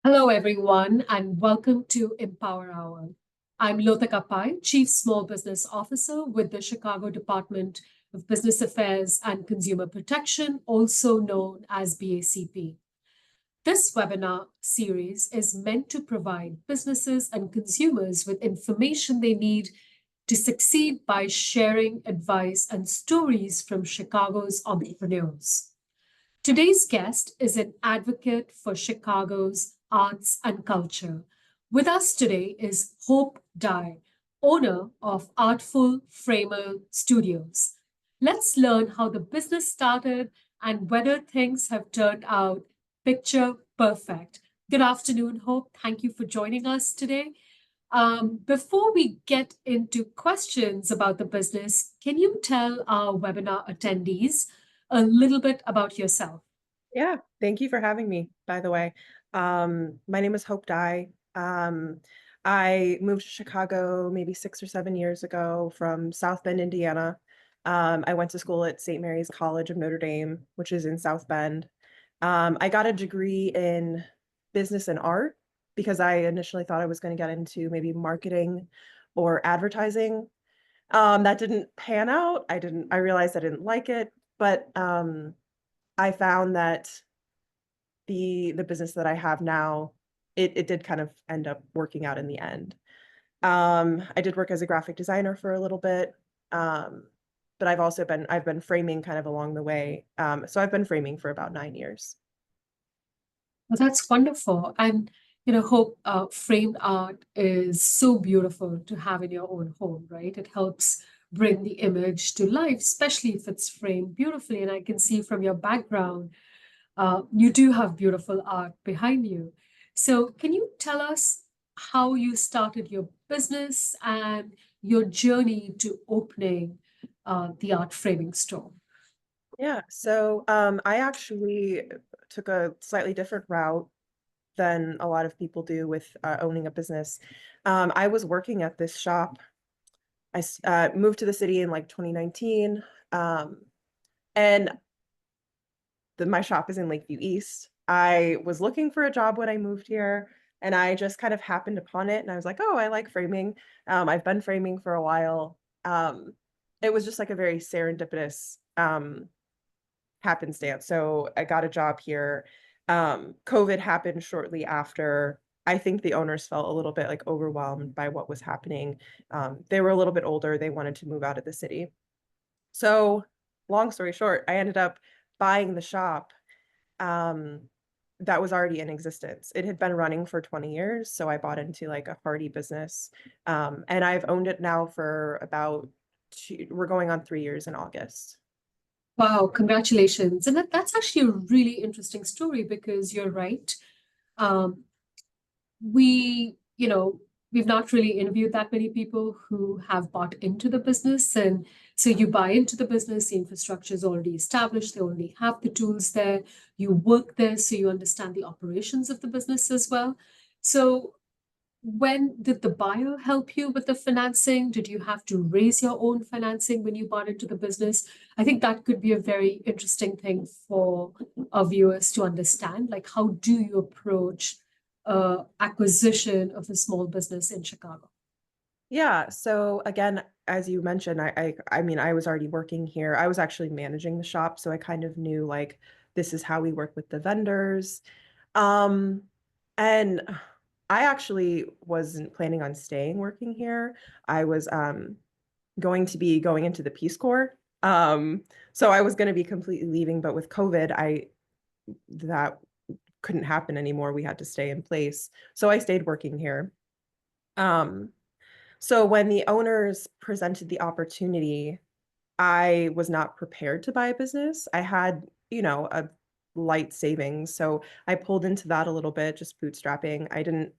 Hello, everyone, and welcome to Empower Hour. I'm Lothika Pai, Chief Small Business Officer with the Chicago Department of Business Affairs and Consumer Protection, also known as BACP. This webinar series is meant to provide businesses and consumers with information they need to succeed by sharing advice and stories from Chicago's entrepreneurs. Today's guest is an advocate for Chicago's arts and culture. With us today is Hope Dye, owner of Artful Framer Studios. Let's learn how the business started and whether things have turned out picture perfect. Good afternoon, Hope. Thank you for joining us today. Before we get into questions about the business, can you tell our webinar attendees a little bit about yourself? Yeah, thank you for having me, by the way. My name is Hope Dye. I moved to Chicago maybe 6 or 7 years ago from South Bend, Indiana. I went to school at St. Mary's College of Notre Dame, which is in South Bend. I got a degree in business and art because I initially thought I was going to get into maybe marketing or advertising. That didn't pan out. I realized I didn't like it, but I found that the business that I have now, it did kind of end up working out in the end. I did work as a graphic designer for a little bit, but I've been framing kind of along the way. So I've been framing for about 9 years. Well, that's wonderful. And, Hope, framed art is so beautiful to have in your own home, right? It helps bring the image to life, especially if it's framed beautifully. And I can see from your background, you do have beautiful art behind you. So, can you tell us how you started your business and your journey to opening the art framing store? Yeah, so I actually took a slightly different route than a lot of people do with owning a business. I was working at this shop. I moved to the city in like 2019, and my shop is in Lakeview East. I was looking for a job when I moved here, and I just kind of happened upon it, and I was like, "Oh, I like framing." I've been framing for a while. It was just like a very serendipitous happenstance. So I got a job here. COVID happened shortly after. I think the owners felt a little bit like overwhelmed by what was happening. They were a little bit older. They wanted to move out of the city. So, long story short, I ended up buying the shop um, that was already in existence. It had been running for 20 years, so I bought into like a hearty business. And I've owned it now for about we're going on 3 years in August. Wow, congratulations. And that's actually a really interesting story because you're right. Um, we've not really interviewed that many people who have bought into the business. And so you buy into the business, the infrastructure is already established, they already have the tools there, you work there, so you understand the operations of the business as well. So when did the buyer help you with the financing? Did you have to raise your own financing when you bought into the business? I think that could be a very interesting thing for our viewers to understand. Like, how do you approach acquisition of a small business in Chicago? Yeah, so again, as you mentioned, I mean, I was already working here. I was actually managing the shop, so I kind of knew like this is how we work with the vendors. Um, and I actually wasn't planning on staying working here. I was going to be going into the Peace Corps. So I was going to be completely leaving, but with COVID, I that couldn't happen anymore. We had to stay in place. So I stayed working here. Um, so when the owners presented the opportunity, I was not prepared to buy a business. I had, a light savings. So I pulled into that a little bit, just bootstrapping. I didn't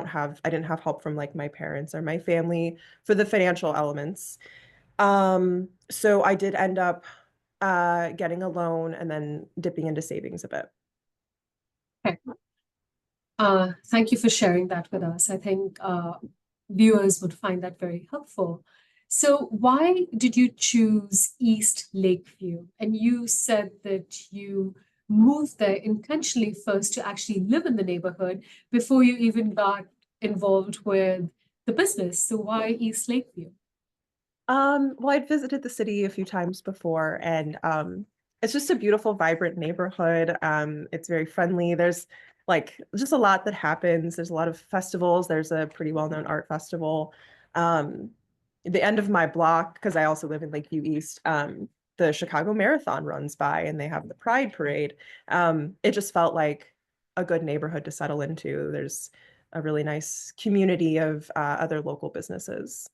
have help from like my parents or my family for the financial elements. So I did end up getting a loan and then dipping into savings a bit. Okay. Thank you for sharing that with us. I think viewers would find that very helpful. So, why did you choose East Lakeview? And you said that you moved there intentionally first to actually live in the neighborhood before you even got involved with the business. So why East Lakeview? Well, I'd visited the city a few times before, and it's just a beautiful, vibrant neighborhood. It's very friendly. There's like just a lot that happens. There's a lot of festivals. There's a pretty well-known art festival. Um, the end of my block, because I also live in Lakeview East, the Chicago Marathon runs by, and they have the Pride Parade. It just felt like a good neighborhood to settle into. There's a really nice community of other local businesses.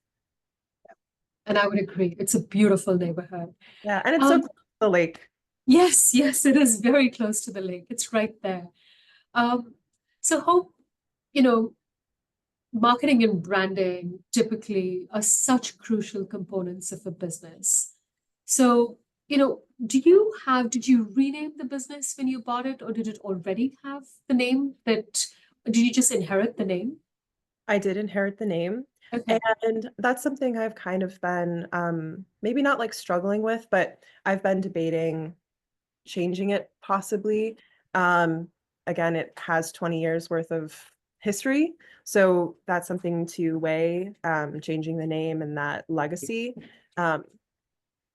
And I would agree, it's a beautiful neighborhood. Yeah, and it's so Um, close to the lake. yes, yes, it is very close to the lake. It's right there. Um, so Hope, you know, marketing and branding typically are such crucial components of a business. So, did you rename the business when you bought it, or did it already have the name that, did you just inherit the name? I did inherit the name. Okay. And that's something I've kind of been maybe not like struggling with, but I've been debating changing it possibly. Um, Again, it has 20 years worth of history. So that's something to weigh, changing the name and that legacy. Um,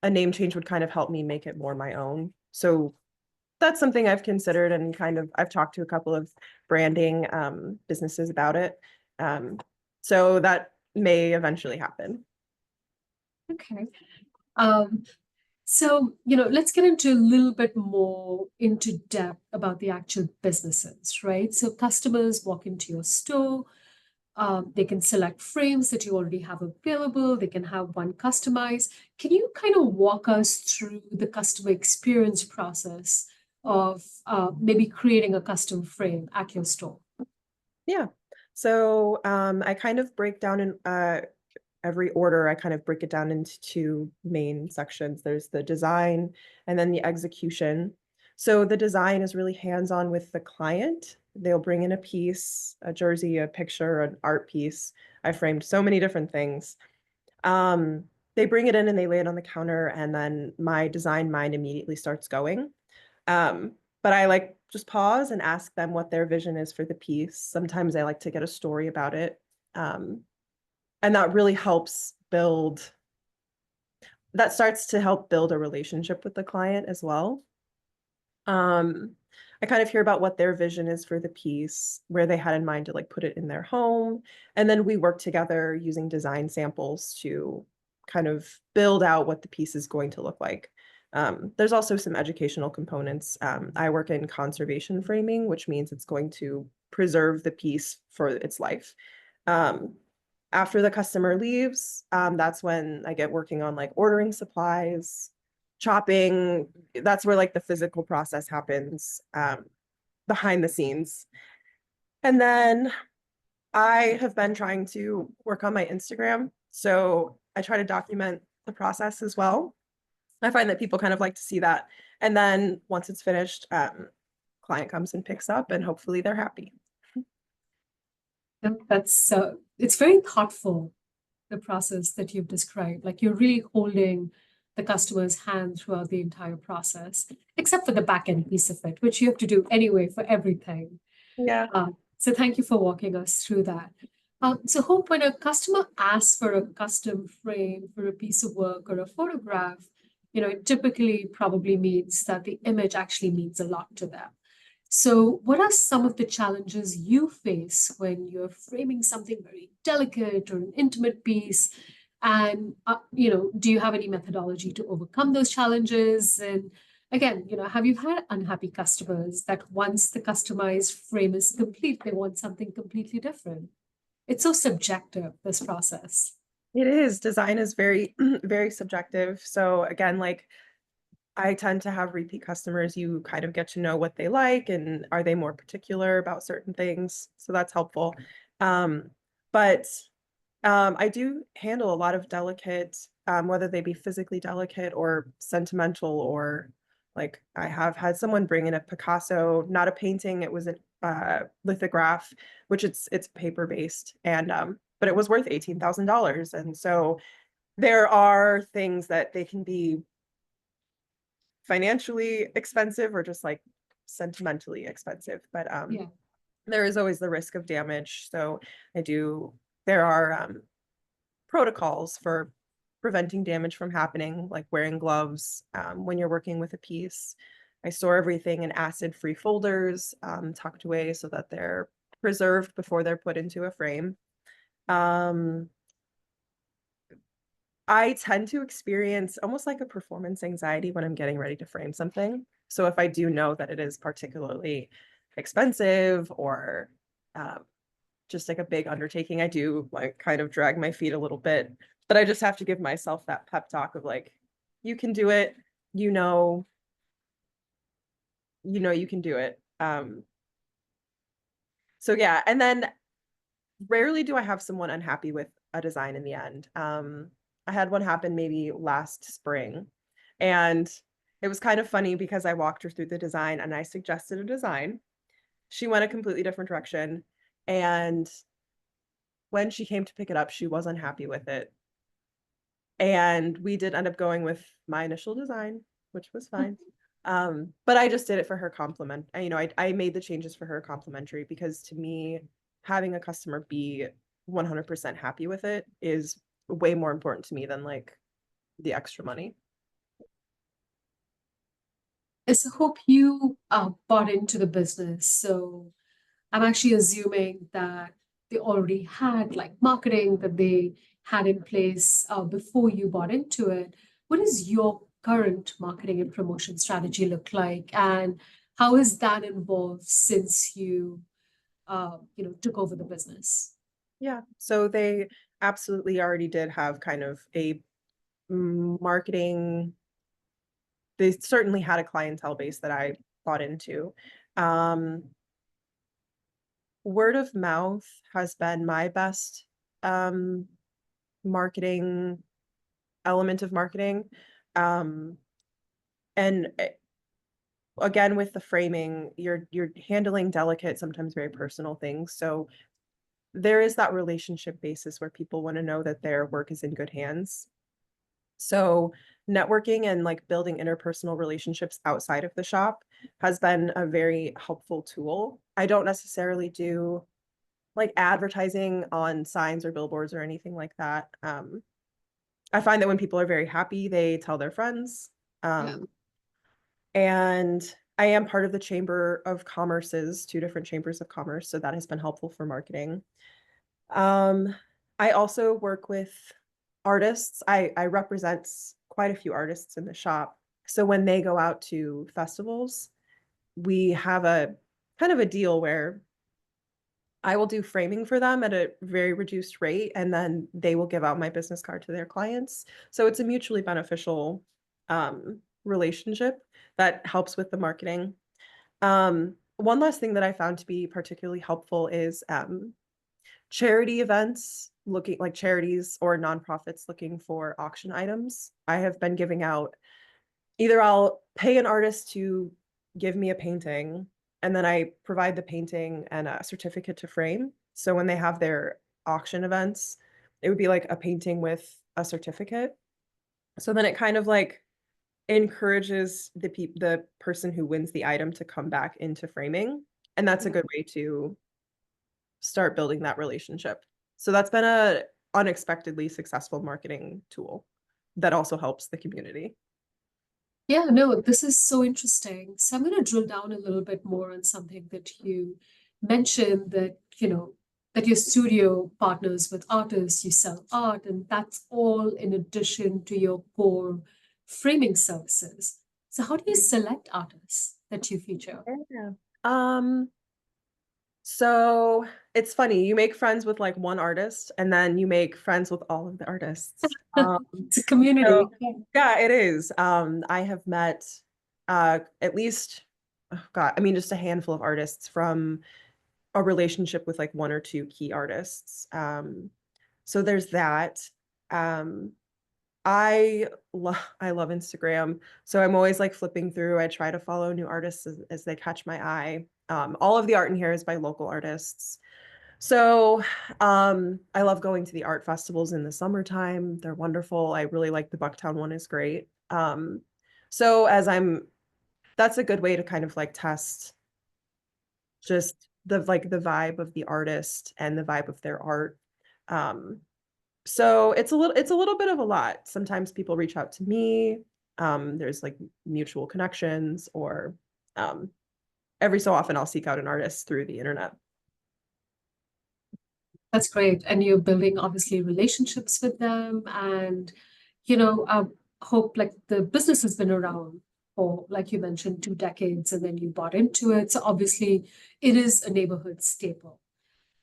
a name change would kind of help me make it more my own. So that's something I've considered, and kind of I've talked to a couple of branding businesses about it. Um, so that may eventually happen. Okay. Um, so, let's get into a little bit more into depth about the actual businesses, right? So customers walk into your store, they can select frames that you already have available. They can have one customized. Can you kind of walk us through the customer experience process of maybe creating a custom frame at your store? Yeah. So I kind of break down in every order, I kind of break it down into two main sections. There's the design and then the execution. So the design is really hands-on with the client. They'll bring in a piece, a jersey, a picture, an art piece. I framed so many different things. Um, they bring it in and they lay it on the counter, and then my design mind immediately starts going. Um, but I like just pause and ask them what their vision is for the piece. Sometimes I like to get a story about it. Um, and that really helps build, that starts to help build a relationship with the client as well. Um, I kind of hear about what their vision is for the piece, where they had in mind to like put it in their home. And then we work together using design samples to kind of build out what the piece is going to look like. There's also some educational components. I work in conservation framing, which means it's going to preserve the piece for its life. Um, After the customer leaves, that's when I get working on like ordering supplies, chopping. That's where like the physical process happens, behind the scenes. And then I have been trying to work on my Instagram. So I try to document the process as well. I find that people kind of like to see that. And then once it's finished, client comes and picks up, and hopefully they're happy. And that's it's very thoughtful, the process that you've described. Like you're really holding the customer's hand throughout the entire process, except for the back end piece of it, which you have to do anyway for everything. Yeah. So thank you for walking us through that. So Hope, when a customer asks for a custom frame for a piece of work or a photograph, it typically probably means that the image actually means a lot to them. So, what are some of the challenges you face when you're framing something very delicate or an intimate piece? And, do you have any methodology to overcome those challenges? And again, have you had unhappy customers that once the customized frame is complete, they want something completely different? It's so subjective, this process. It is. Design is very, very subjective. So again, like I tend to have repeat customers. You kind of get to know what they like and are they more particular about certain things. So that's helpful. Um, but I do handle a lot of delicate, whether they be physically delicate or sentimental, or like I have had someone bring in a Picasso, not a painting, it was a lithograph, which it's paper based, and but it was worth $18,000. And so there are things that they can be financially expensive or just like sentimentally expensive, but Yeah. there is always the risk of damage. So there are protocols for preventing damage from happening, like wearing gloves when you're working with a piece. I store everything in acid-free folders, tucked away so that they're preserved before they're put into a frame. Um, I tend to experience almost like a performance anxiety when I'm getting ready to frame something. So if I do know that it is particularly expensive or just like a big undertaking, I do like kind of drag my feet a little bit, but I just have to give myself that pep talk of like, you can do it, you know, you can do it. So yeah, and then rarely do I have someone unhappy with a design in the end. I had one happen maybe last spring, and it was kind of funny because I walked her through the design and I suggested a design. She went a completely different direction, and when she came to pick it up, she was unhappy with it. And we did end up going with my initial design, which was fine. But I just did it for her compliment. I made the changes for her complimentary because to me, having a customer be 100% happy with it is way more important to me than like the extra money. So hope you bought into the business. So I'm actually assuming that they already had like marketing that they had in place before you bought into it. What does your current marketing and promotion strategy look like, and how has that evolved since you took over the business? Yeah. So they absolutely already did have kind of a marketing. They certainly had a clientele base that I bought into. Um, Word of mouth has been my best um, marketing element of marketing. Um, and again, with the framing, you're handling delicate, sometimes very personal things. So there is that relationship basis where people want to know that their work is in good hands. So networking and like building interpersonal relationships outside of the shop has been a very helpful tool. I don't necessarily do like advertising on signs or billboards or anything like that. I find that when people are very happy, they tell their friends. Yeah. Um, and I am part of the Chamber of Commerce's two different chambers of commerce, so that has been helpful for marketing. Um, I also work with artists. I represent quite a few artists in the shop. So when they go out to festivals, we have a kind of a deal where I will do framing for them at a very reduced rate, and then they will give out my business card to their clients. So it's a mutually beneficial relationship that helps with the marketing. One last thing that I found to be particularly helpful is charity events, looking like charities or nonprofits looking for auction items. I have been giving out, either I'll pay an artist to give me a painting, and then I provide the painting and a certificate to frame. So when they have their auction events, it would be like a painting with a certificate. So then it kind of like encourages the person who wins the item to come back into framing. And that's a good way to start building that relationship. So that's been a unexpectedly successful marketing tool that also helps the community. Yeah, no, this is so interesting. So I'm going to drill down a little bit more on something that you mentioned that your studio partners with artists, you sell art, and that's all in addition to your core framing services. So how do you select artists that you feature? Yeah. Um, so it's funny, you make friends with like one artist and then you make friends with all of the artists. It's a community. So yeah, it is. I have met at least, oh God, I mean, just a handful of artists from a relationship with like one or two key artists. So there's that. Um, I love Instagram. So I'm always like flipping through. I try to follow new artists as they catch my eye. All of the art in here is by local artists. So I love going to the art festivals in the summertime. They're wonderful. I really like the Bucktown one is great. So as I'm that's a good way to kind of like test just the vibe of the artist and the vibe of their art. Um, so it's a little bit of a lot. Sometimes people reach out to me. There's like mutual connections, or um, every so often I'll seek out an artist through the internet. That's great. And you're building obviously relationships with them. And, I hope like the business has been around for, like you mentioned, 2 decades, and then you bought into it. So obviously it is a neighborhood staple.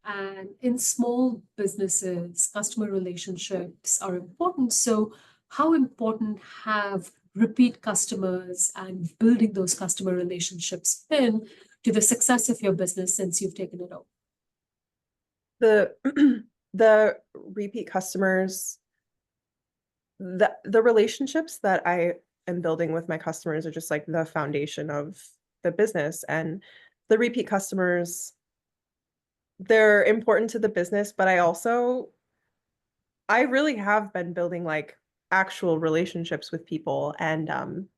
And in small businesses, customer relationships are important. So how important have repeat customers and building those customer relationships been to the success of your business since you've taken it over? The the repeat customers, the relationships that I am building with my customers are just like the foundation of the business. And the repeat customers, they're important to the business, but I really have been building like actual relationships with people. And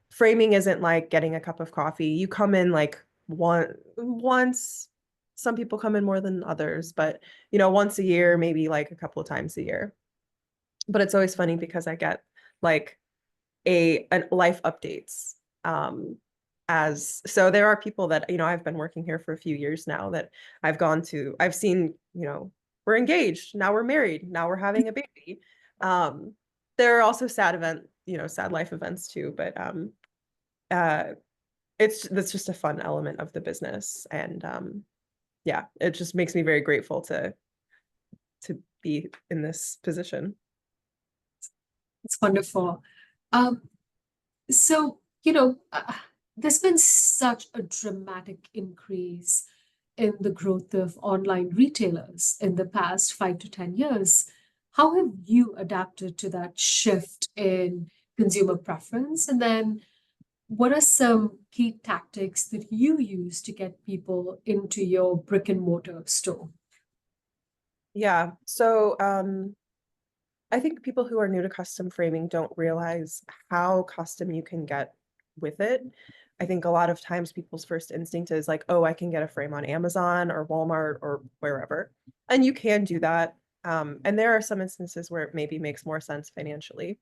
framing isn't like getting a cup of coffee. You come in like once. Some people come in more than others, but once a year, maybe like a couple of times a year. But it's always funny because I get like a life updates. As so there are people that, I've been working here for a few years now that I've seen, we're engaged, now we're married, now we're having a baby. Um, there are also sad life events too, but uh that's just a fun element of the business. And yeah, it just makes me very grateful to be in this position. It's wonderful. Um, so, there's been such a dramatic increase in the growth of online retailers in the past 5 to 10 years. How have you adapted to that shift in consumer preference? And then what are some key tactics that you use to get people into your brick and mortar store? Yeah. So I think people who are new to custom framing don't realize how custom you can get with it. I think a lot of times people's first instinct is like, oh, I can get a frame on Amazon or Walmart or wherever. And you can do that. And there are some instances where it maybe makes more sense financially.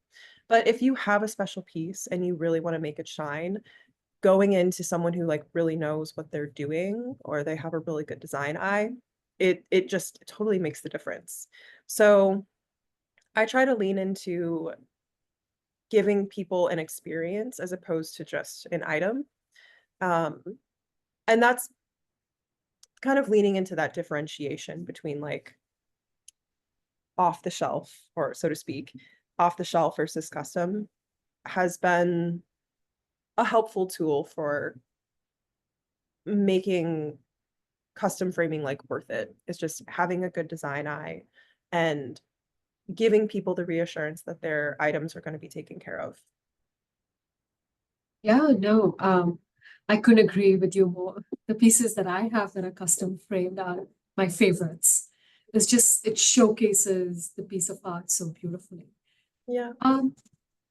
But if you have a special piece and you really want to make it shine, going into someone who like really knows what they're doing, or they have a really good design eye, it just totally makes the difference. So I try to lean into giving people an experience as opposed to just an item. Um, and that's kind of leaning into that differentiation between like off the shelf, or so to speak, off the shelf versus custom, has been a helpful tool for making custom framing like worth it. It's just having a good design eye and giving people the reassurance that their items are going to be taken care of. Yeah, no, I couldn't agree with you more. The pieces that I have that are custom framed are my favorites. It showcases the piece of art so beautifully. Yeah. Um,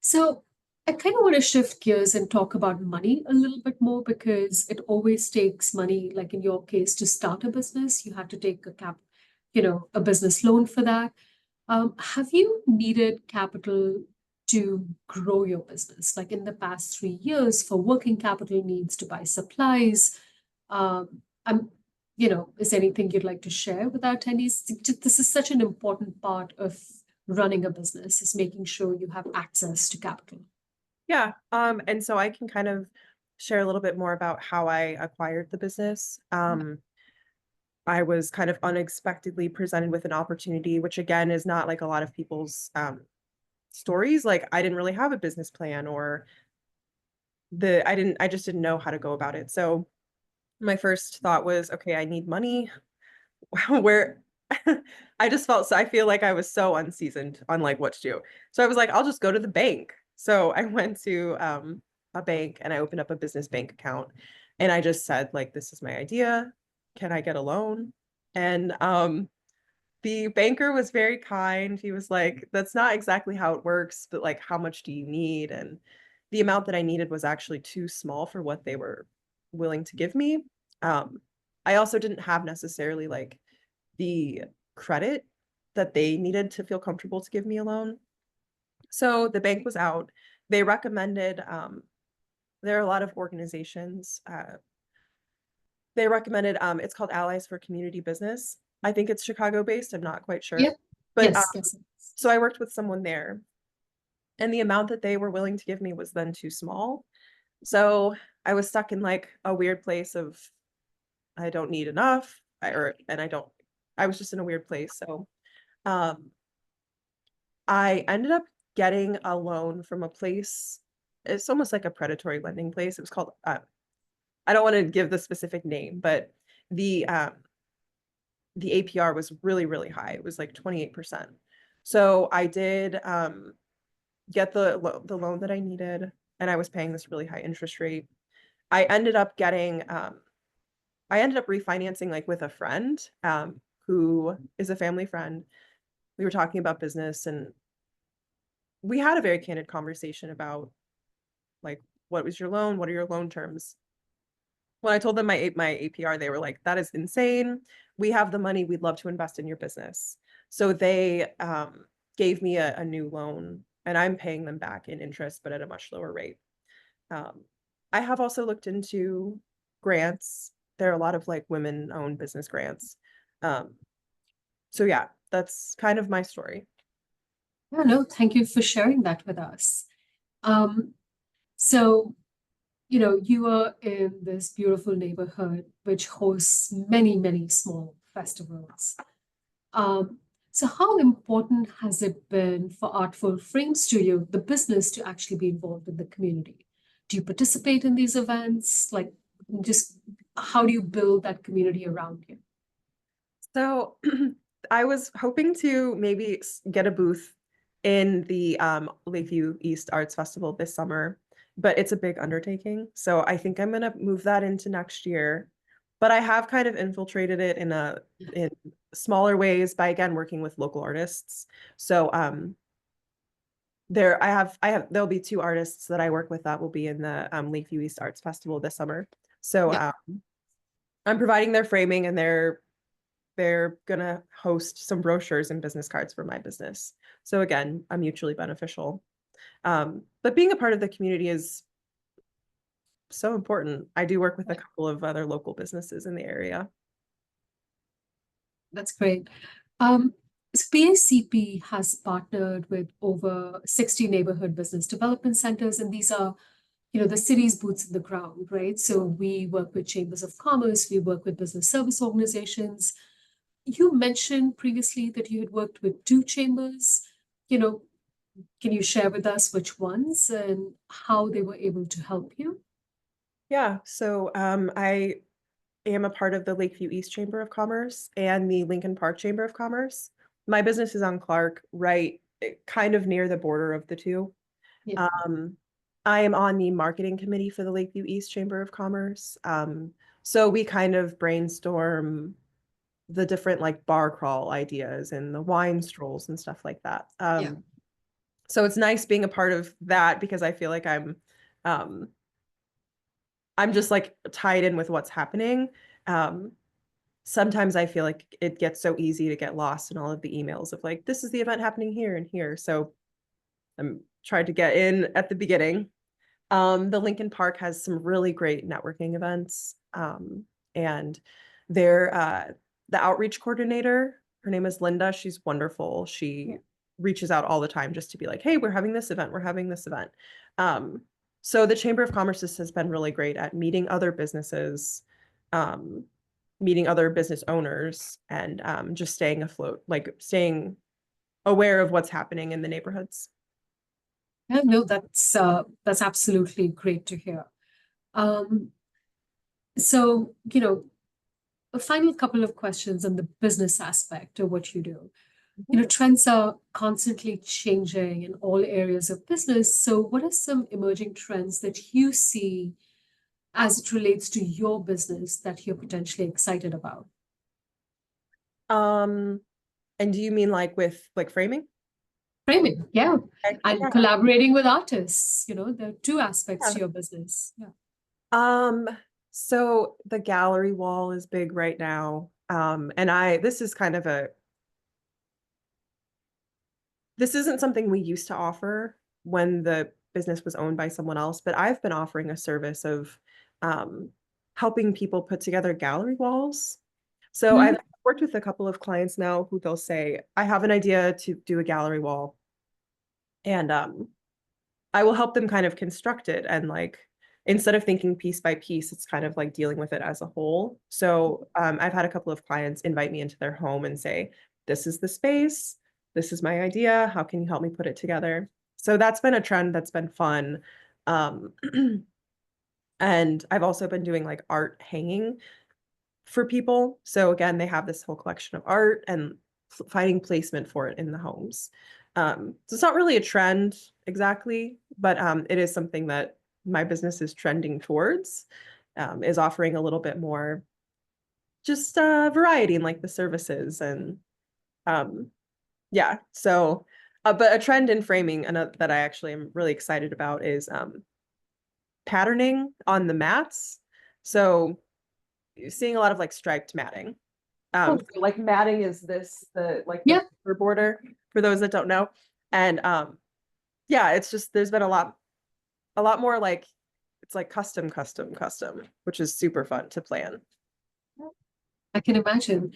so I kind of want to shift gears and talk about money a little bit more because it always takes money, like in your case, to start a business, you had to take a business loan for that. Have you needed capital to grow your business, like in the past 3 years, for working capital needs to buy supplies? I'm, is there anything you'd like to share with our attendees? This is such an important part of running a business, is making sure you have access to capital. Yeah. And so I can kind of share a little bit more about how I acquired the business. I was kind of unexpectedly presented with an opportunity, which again is not like a lot of people's stories. Like I didn't really have a business plan, or I just didn't know how to go about it. So my first thought was, okay, I need money. Where I feel like I was so unseasoned on like what to do. So I was like, I'll just go to the bank. So I went to a bank and I opened up a business bank account, and I just said like, this is my idea. Can I get a loan? And the banker was very kind. He was like, that's not exactly how it works, but like, how much do you need? And the amount that I needed was actually too small for what they were willing to give me. I also didn't have necessarily like the credit that they needed to feel comfortable to give me a loan. So the bank was out. They recommended, there are a lot of organizations. They recommended, it's called Allies for Community Business. I think it's Chicago based. I'm not quite sure. Yep. But Yes, yes. so I worked with someone there, and the amount that they were willing to give me was then too small. So I was stuck in like a weird place of I don't need enough, and I don't. I was just in a weird place. So um, I ended up getting a loan from a place. It's almost like a predatory lending place. It was called. I don't want to give the specific name, but the um, the APR was really, really high. It was like 28%. So I did get the loan that I needed, and I was paying this really high interest rate. I ended up getting I ended up refinancing like with a friend who is a family friend. We were talking about business, and we had a very candid conversation about like what was your loan? What are your loan terms? When I told them my APR, they were like, "That is insane. We have the money. We'd love to invest in your business." So they gave me a new loan, and I'm paying them back in interest, but at a much lower rate. Um, I have also looked into grants. There are a lot of like women-owned business grants. Um, so yeah, that's kind of my story. Yeah, no, thank you for sharing that with us. Um, so, you are in this beautiful neighborhood which hosts many, many small festivals. Um, so how important has it been for Artful Frame Studio, the business, to actually be involved in the community? Do you participate in these events? Like, just how do you build that community around you? So I was hoping to maybe get a booth in the Lakeview East Arts Festival this summer, but it's a big undertaking. So I think I'm gonna move that into next year. But I have kind of infiltrated it in smaller ways by again working with local artists. So there'll be two artists that I work with that will be in the Lakeview East Arts Festival this summer. So Yeah, I'm providing their framing, and they're gonna host some brochures and business cards for my business. So again, I'm mutually beneficial. But being a part of the community is so important. I do work with a couple of other local businesses in the area. that's great. So PACP has partnered with over 60 neighborhood business development centers, and these are, the city's boots on the ground, right? So we work with chambers of commerce, we work with business service organizations. You mentioned previously that you had worked with two chambers. You know, can you share with us which ones and how they were able to help you? Yeah, so I am a part of the Lakeview East Chamber of Commerce and the Lincoln Park Chamber of Commerce. My business is on Clark, right, kind of near the border of the two. Yeah, Um, I am on the marketing committee for the Lakeview East Chamber of Commerce. So we kind of brainstorm the different like bar crawl ideas and the wine strolls and stuff like that. yeah. So it's nice being a part of that because I feel like um, I'm just like tied in with what's happening. Um, Sometimes I feel like it gets so easy to get lost in all of the emails of like, this is the event happening here and here. So I'm trying to get in at the beginning. The Lincoln Park has some really great networking events. And they're the outreach coordinator. Her name is Linda. She's wonderful. She reaches out all the time just to be like, hey, we're having this event. We're having this event. Um, so the Chamber of Commerce has been really great at meeting other businesses, um, meeting other business owners, and just staying afloat, like staying aware of what's happening in the neighborhoods. Yeah, no, that's absolutely great to hear. Um, so, a final couple of questions on the business aspect of what you do. Trends are constantly changing in all areas of business. So, what are some emerging trends that you see as it relates to your business that you're potentially excited about? Um, and do you mean like with like framing? Framing, yeah. And Yeah. collaborating with artists, there are two aspects Yeah. to your business. Yeah. Um, so the gallery wall is big right now. And this is kind of this isn't something we used to offer when the business was owned by someone else, but I've been offering a service of um, helping people put together gallery walls. So Mhm. I've worked with a couple of clients now who they'll say, I have an idea to do a gallery wall, and I will help them kind of construct it. And like, instead of thinking piece by piece, it's kind of like dealing with it as a whole. So I've had a couple of clients invite me into their home and say, this is the space, this is my idea, how can you help me put it together? So that's been a trend that's been fun. Um, and I've also been doing like art hanging for people. So again, they have this whole collection of art and finding placement for it in the homes. So it's not really a trend exactly, but it is something that my business is trending towards, is offering a little bit more just variety in like the services and um, yeah. So, but a trend in framing that I actually am really excited about is patterning on the mats. So seeing a lot of like striped matting. Oh, So like matting is the like the yeah. paper border for those that don't know. And yeah, it's just there's been a lot more like it's like custom, which is super fun to plan. I can imagine.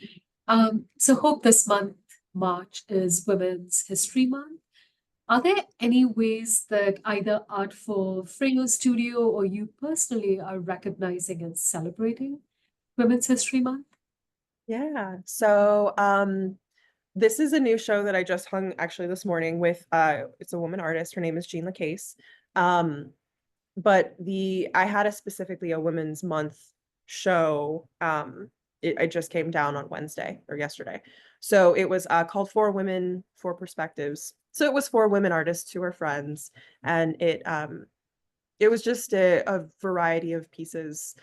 So hope this month, March, is Women's History Month. Are there any ways that either Artful Framer Studio or you personally are recognizing and celebrating Women's History Month? Yeah. So this is a new show that I just hung actually this morning with it's a woman artist. Her name is Jean LaCase. Um but the I had specifically a Women's Month show. It just came down on Wednesday or yesterday. So it was called For Women, Four Perspectives. So it was four women artists who are friends, and it was just a variety of pieces.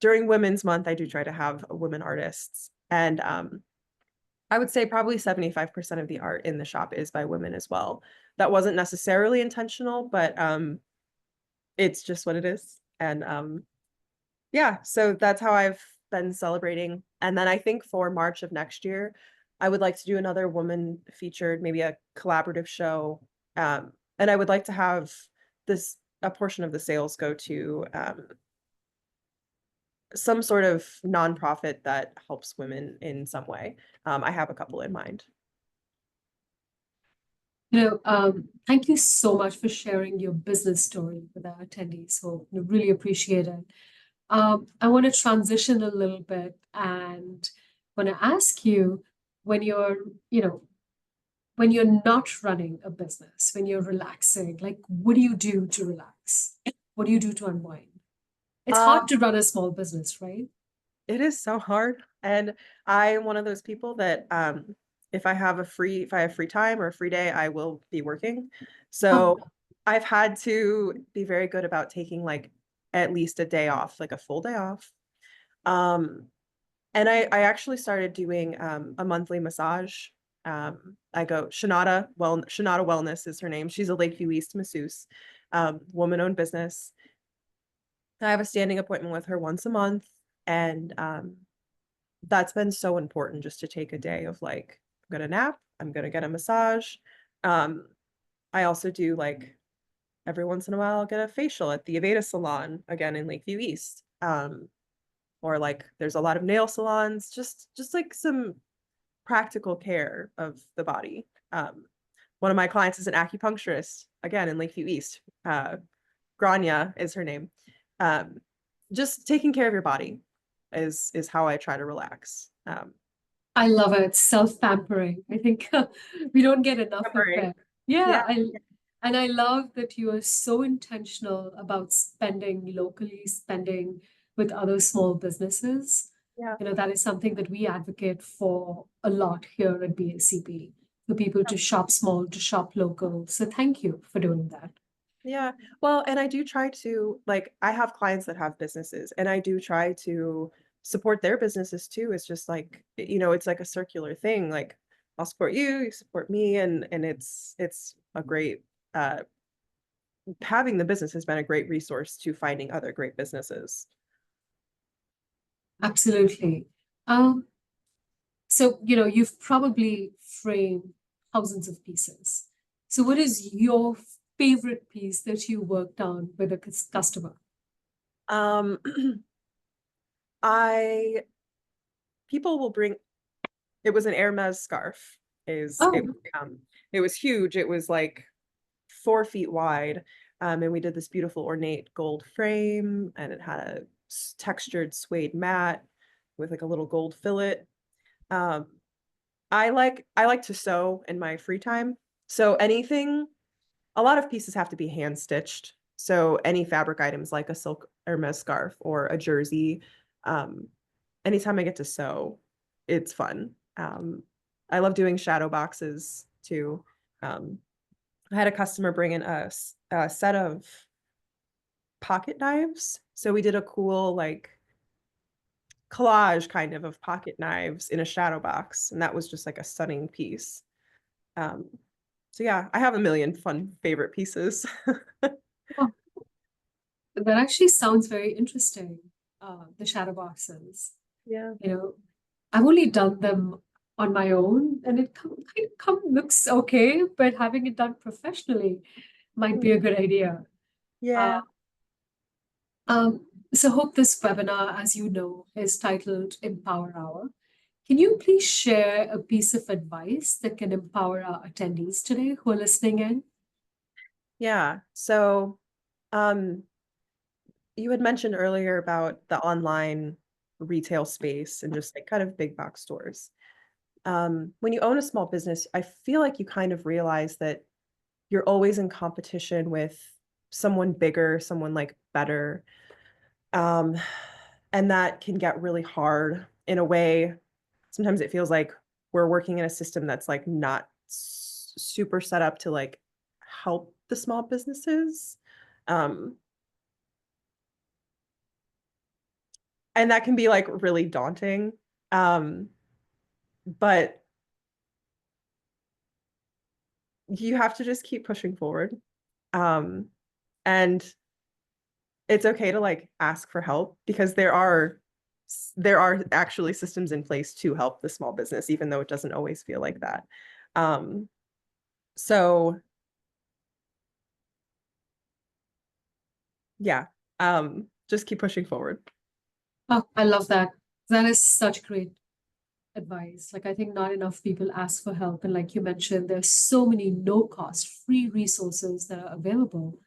During Women's Month, I do try to have women artists, and I would say probably 75% of the art in the shop is by women as well. That wasn't necessarily intentional, but it's just what it is. And yeah, so that's how I've been celebrating. And then I think for March of next year, I would like to do another woman featured, maybe a collaborative show. And I would like to have this a portion of the sales go to some sort of nonprofit that helps women in some way. I have a couple in mind. Thank you so much for sharing your business story with our attendees. So, really appreciate it. I want to transition a little bit and want to ask you when you're, you know, when you're not running a business, when you're relaxing, like what do you do to relax? What do you do to unwind? It's hard Um, to run a small business, right? it is so hard. And I am one of those people that if I have free time or a free day, I will be working. Oh, So I've had to be very good about taking like at least a day off, like a full day off. Um, and I actually started doing a monthly massage. I go Shanada Wellness is her name. She's a Lakeview East masseuse, woman-owned business. I have a standing appointment with her once a month, and that's been so important just to take a day of like, I'm gonna nap, I'm gonna get a massage. Um, I also do like every once in a while I'll get a facial at the Aveda salon again in Lakeview East. Or like there's a lot of nail salons, just like some practical care of the body. One of my clients is an acupuncturist, again in Lakeview East. Grania is her name. Um, just taking care of your body is how I try to relax. I love it. Self-pampering. I think we don't get enough of Remembering. that. Yeah, Yeah, and I love that you are so intentional about spending locally, spending with other small businesses. yeah, That is something that we advocate for a lot here at BACP, for people to shop small, to shop local. So thank you for doing that. yeah. Well, and I do try to like I have clients that have businesses, and I do try to support their businesses too. It's just like it's like a circular thing. Like I'll support you, you support me, and it's a great uh having the business has been a great resource to finding other great businesses. Absolutely. Um, so, you've probably framed thousands of pieces. So, what is your favorite piece that you worked on with a customer? Um I people will bring it was an Hermes scarf. Is it Oh, um it was huge. It was like 4 feet wide. And we did this beautiful ornate gold frame, and it had a textured suede mat with like a little gold fillet. Um, I like to sew in my free time. So anything, a lot of pieces have to be hand stitched. So any fabric items like a silk Hermes scarf or a jersey, um, anytime I get to sew, it's fun. I love doing shadow boxes too. Um, I had a customer bring in a set of pocket knives. So we did a cool like collage kind of pocket knives in a shadow box, and that was just like a stunning piece. Um, so yeah, I have a million fun favorite pieces. oh, that actually sounds very interesting. The shadow boxes. Yeah. You know, I've only done them on my own, and it kind of looks okay, but having it done professionally might be a good idea. Uh, Yeah. so hope this webinar, as you know, is titled Empower Hour. Can you please share a piece of advice that can empower our attendees today who are listening in? Yeah. So, um, you had mentioned earlier about the online retail space and just like kind of big box stores. When you own a small business, I feel like you kind of realize that you're always in competition with someone bigger, someone like better. Um, and that can get really hard in a way. Sometimes it feels like we're working in a system that's like not super set up to like help the small businesses. Um, and that can be like really daunting. Um, but you have to just keep pushing forward. Um, and it's okay to like ask for help because there are actually systems in place to help the small business, even though it doesn't always feel like that. Um, so yeah, just keep pushing forward. Oh, I love that. That is such great advice. Like, I think not enough people ask for help. And like you mentioned, there's so many no-cost free resources that are available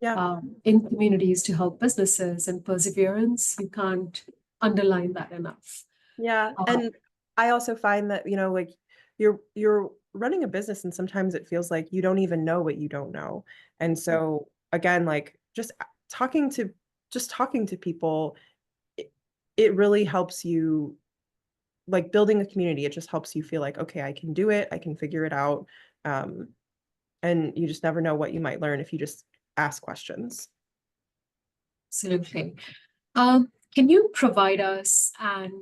Yeah, in communities to help businesses and perseverance. You can't underline that enough. yeah. Uh, And I also find that, like you're running a business and sometimes it feels like you don't even know what you don't know. And so again, like just talking to people, it, it really helps you like building a community. It just helps you feel like, okay, I can do it, I can figure it out. Um, and you just never know what you might learn if you just ask questions. Absolutely. Can you provide us and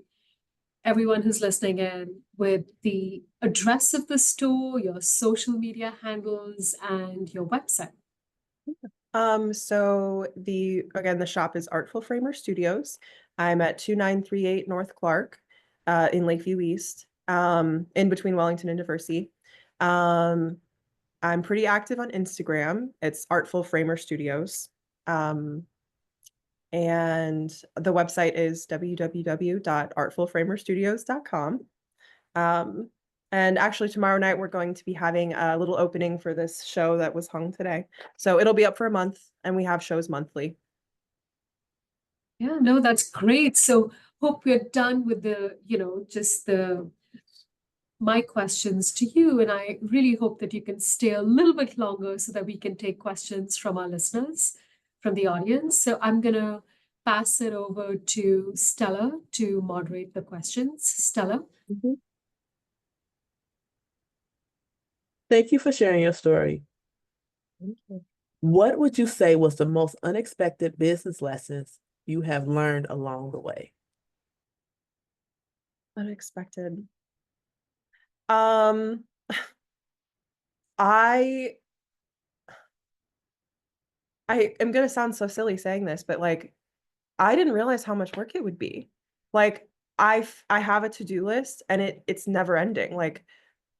everyone who's listening in with the address of the store, your social media handles, and your website? So the shop is Artful Framer Studios. I'm at 2938 North Clark, in Lakeview East, in between Wellington and Diversey. Um, I'm pretty active on Instagram. It's Artful Framer Studios. Um, and the website is www.artfulframerstudios.com. Um, and actually, tomorrow night we're going to be having a little opening for this show that was hung today. So it'll be up for a month, and we have shows monthly. Yeah, no, that's great. So hope we're done with just the my questions to you. And I really hope that you can stay a little bit longer so that we can take questions from our listeners, from the audience. So I'm gonna pass it over to Stella to moderate the questions. Stella. Mhm. Thank you for sharing your story. Thank you. What would you say was the most unexpected business lessons you have learned along the way? Unexpected. Um, I I am gonna sound so silly saying this, but like I didn't realize how much work it would be. Like I have a to-do list and it's never ending. Like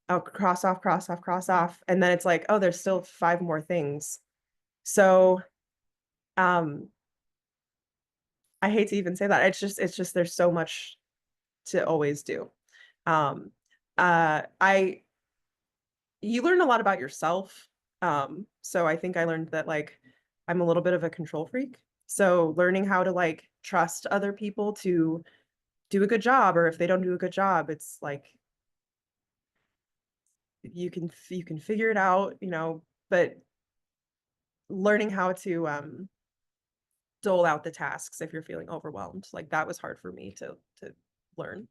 I'll cross off, cross off, cross off, and then it's like, oh, there's still 5 more things. So, um, I hate to even say that. It's just there's so much to always do. Um, I you learn a lot about yourself. So I think I learned that like I'm a little bit of a control freak. So learning how to like trust other people to do a good job, or if they don't do a good job, it's like you can figure it out, but learning how to dole out the tasks if you're feeling overwhelmed, like that was hard for me to learn.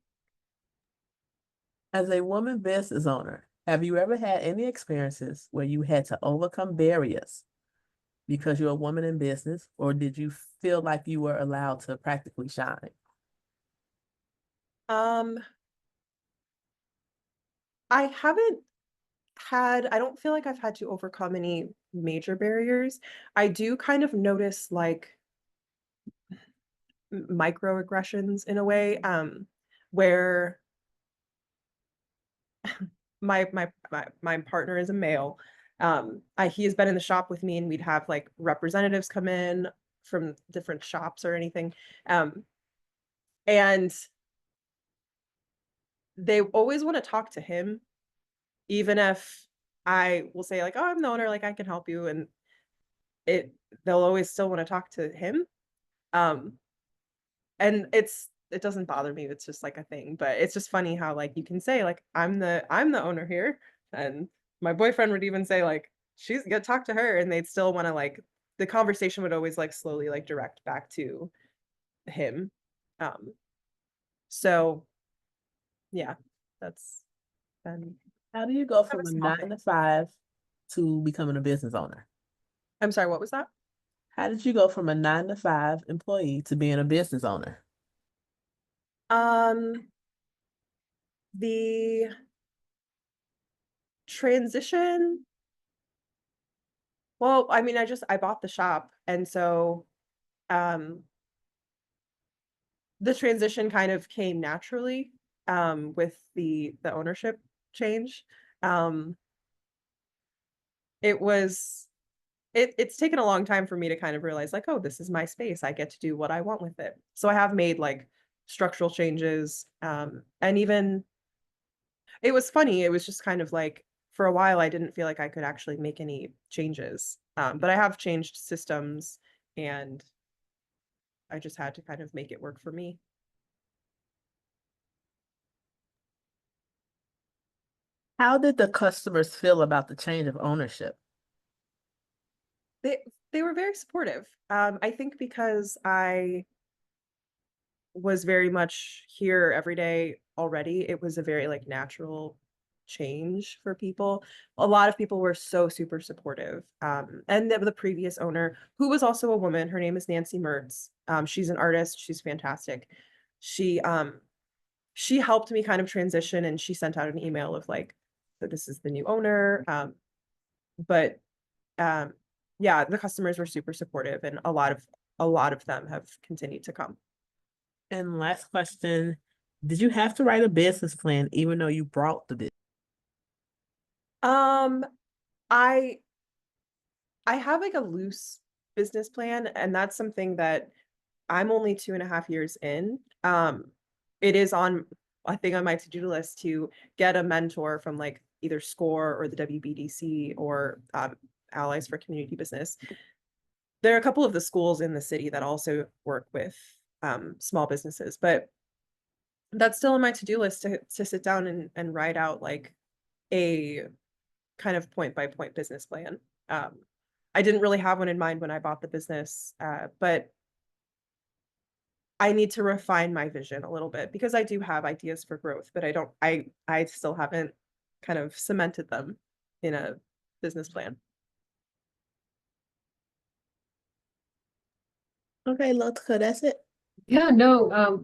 As a woman business owner, have you ever had any experiences where you had to overcome barriers because you're a woman in business, or did you feel like you were allowed to practically shine? Um, I don't feel like I've had to overcome any major barriers. I do kind of notice like microaggressions in a way, where my partner is a male. He has been in the shop with me, and we'd have like representatives come in from different shops or anything. Um, and they always want to talk to him, even if I will say like, "Oh, I'm the owner, like I can help you," and it they'll always still want to talk to him. Um, and it doesn't bother me. It's just like a thing, but it's just funny how like you can say like, I'm the owner here," and my boyfriend would even say like, "She's gonna talk to her," and they'd still want to like the conversation would always like slowly like direct back to him. Um, so yeah, that's been How do you go kind of from a a small 9 to 5 to becoming a business owner? I'm sorry, what was that? How did you go from a 9 to 5 employee to being a business owner? Um, the transition, well, I mean, I bought the shop, and so, um, the transition kind of came naturally, with the ownership change. Um, it was it's taken a long time for me to kind of realize like, "Oh, this is my space. I get to do what I want with it." So I have made, like, structural changes, and even it was funny, it was just kind of like, for a while, I didn't feel like I could actually make any changes, but I have changed systems, and I just had to kind of make it work for me. How did the customers feel about the change of ownership? They they were very supportive, I think because I was very much here every day already, it was a very, like, natural change for people. A lot of people were so super supportive, and the previous owner, who was also a woman, her name is Nancy Mertz, she's an artist, she's fantastic. She, um she helped me kind of transition, and she sent out an email of, like, that this is the new owner, but, um, yeah, the customers were super supportive, and a lot of them have continued to come. And last question, did you have to write a business plan even though you brought the business? Um, I I have, like, a loose business plan, and that's something that I'm only 2.5 years in. It is on I think on my to-do list to get a mentor from, like, either SCORE or the WBDC or, Allies for Community Business. There are a couple of the schools in the city that also work with, small businesses, but that's still on my to-do list to sit down and write out, like, a kind of point by point business plan. Um, I didn't really have one in mind when I bought the business, but I need to refine my vision a little bit because I do have ideas for growth, but I still haven't kind of cemented them in a business plan. Okay, Lotka, that's it. Yeah, no,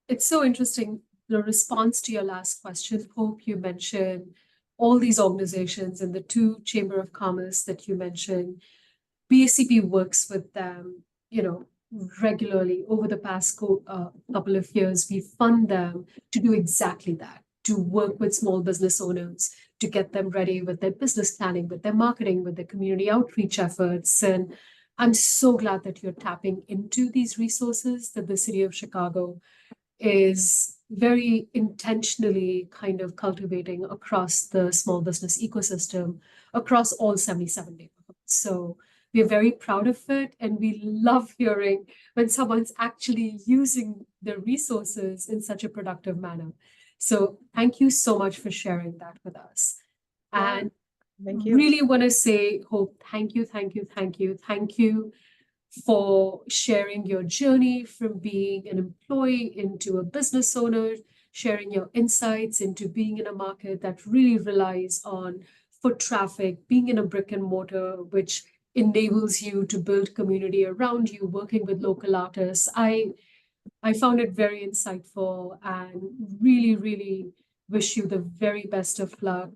it's so interesting the response to your last question, Hope, you mentioned all these organizations and the two Chamber of Commerce that you mentioned. BACP works with them, regularly over the past couple of years. We fund them to do exactly that, to work with small business owners, to get them ready with their business planning, with their marketing, with their community outreach efforts. And I'm so glad that you're tapping into these resources that the city of Chicago is very intentionally kind of cultivating across the small business ecosystem, across all 77 neighborhoods. So we're very proud of it, and we love hearing when someone's actually using the resources in such a productive manner. So thank you so much for sharing that with us. Yeah, And thank you. really want to say, Hope, thank you for sharing your journey from being an employee into a business owner, sharing your insights into being in a market that really relies on foot traffic, being in a brick and mortar, which enables you to build community around you, working with local artists. I found it very insightful and really, really wish you the very best of luck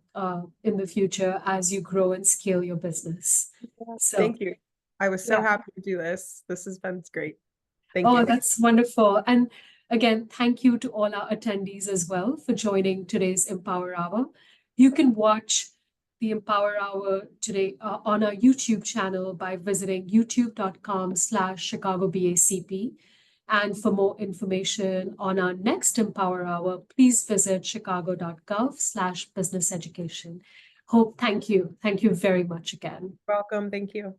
in the future as you grow and scale your business. So, Thank you. I was so yeah. happy to do this. This has been great. Thank Oh, you. that's wonderful. And again, thank you to all our attendees as well for joining today's Empower Hour. You can watch the Empower Hour today on our YouTube channel by visiting youtube.com/ChicagoBACP. And for more information on our next Empower Hour, please visit chicago.gov/business education. Hope, thank you. Thank you very much again. Welcome. Thank you.